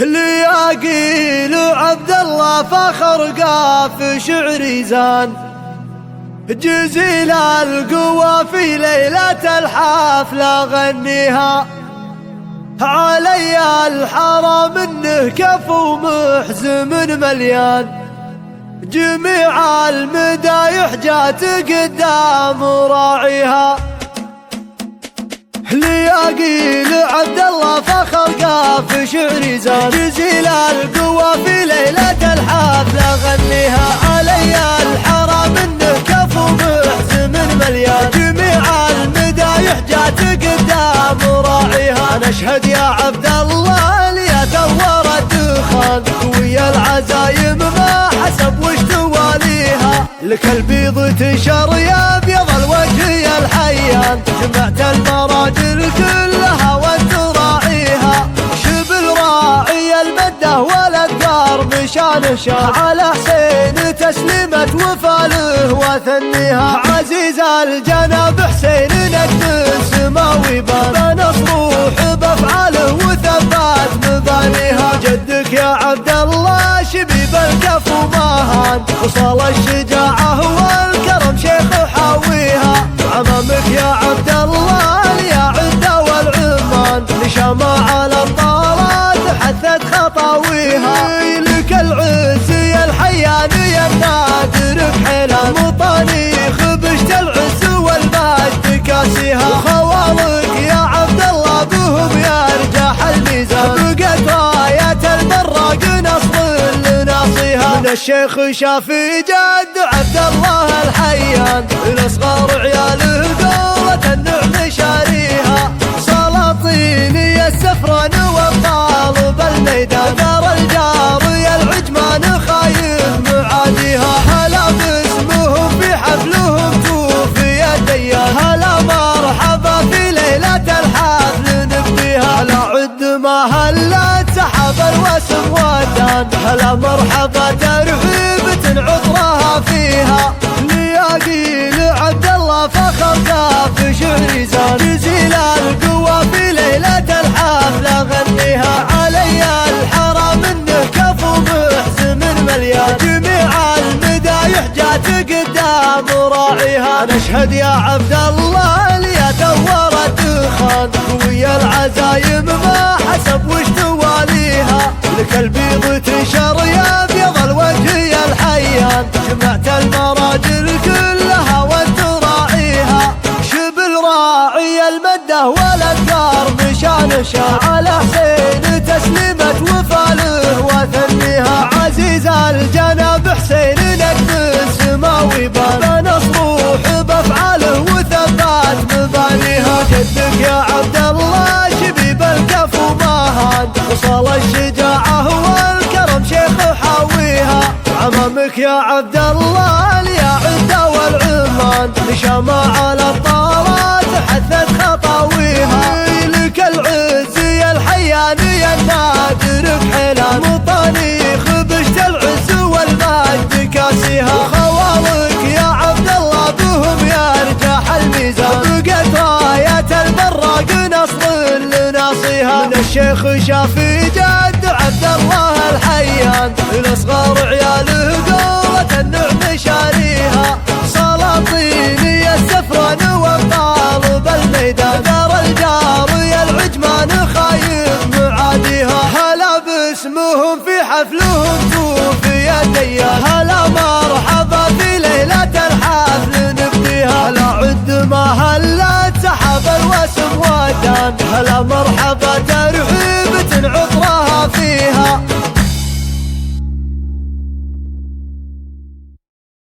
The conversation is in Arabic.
لياقيل عبد الله فخر قاف شعري زان، جزيل القوى في ليلة الحفلة غنيها، علي الحرام منه كفو محزم مليان، جميع المدايح جات قدام راعيها. لياقيل عبد الله فخر قاف شعري زان، جزيل القوى في ليلة الحفلة غنيها، علي الحرام منه كفو محزم مليان، جميع المدايح جات قدام راعيها. نشهد يا عبد الله ليا ثور الدخان، ويا العزايم ما حسب وش تواليها، لك البيض تنشر يا بيض الوجه يا الحيان، جمعت المراجل كلها وانت راعيها، شبل راعي المده والأدقار مشان شان، على حسين تسلمت وفاله وثنيها، عزيز الجناب حسين نجد سماوي بان، نصروح بافعاله وثبات مبانيها، جدك يا عبد الله شبيب الكفو ماهان، وصال الشجاعه والكرم شيخ حاويها، عمامك يا عبد الله يا عده والعمان، لشمع على الطارات حثت خطاويها، لك العز يا الحيان يا النادر بحيلان، وطنيخ بشت العز والمجد كاسيها، وخوالك يا عبد الله بهم يرجح الميزان، بقت راية المراق نصر لناصيها، من الشيخ شافي جد عبد الله الحيان، الاصغر عياله قوة النعم شاريها، سلاطين يا السفران والطالب الميدان، دار الجار يا العجمان خايف معاديها، هلا باسمهم في حفلهم توفي الديان، هلا مرحبا في ليلة الحفل نبديها، هلا عد ما هلت سحب الوسم ودان، هلا مرحبا ترحيبة عطرها فيها. لياقيل عبد الله فخر قاف شعري زان، جزيل القوى في ليلة الحفلة غنيها، علي الحرام منه كفو محزم مليان، جميع المدايح جات قدام راعيها. نشهد يا عبد الله ليا ثور الدخان، ويا العزايم ما حسب وش تواليها، لك البيض تنشر يا بيض الوجه يا الحيان، جمعت المراجل كلها وانت راعيها، شبل راعي المده والأدقار مشان شان، على حسين تسلمت وفاله وثنيها، عزيز الجناب حسين نجد سماوي بان، نصروح بافعاله وثبات مبانيها، جدك يا عبد الله شبيب الكفو ماهان، وصال الشجاعه والكرم شيخ حاويها، عمامك يا عبد الله يا عده والعمان، لشمع على الطارات حثت خطاويها، لك العز يا الحيان يا النادر بحيلان، وطنيخ بشت العز والمجد كاسيها، خوالك يا عبد الله بهم يرجح الميزان، بقت راية المراق نصر لناصيها، من الشيخ شافي جد عبد الله الحيان، الاصغر عياله قوة النعم شاريها، سلاطين يا السفران والطالب الميدان، دار الجار يا العجمان خايف معاديها، هلا باسمهم في حفلهم توفي الديان، هلا مرحبا في ليلة الحفل نبديها، هلا عد ما هلت سحب الوسم ودان، هلا مرحبا ترحيبة عطرها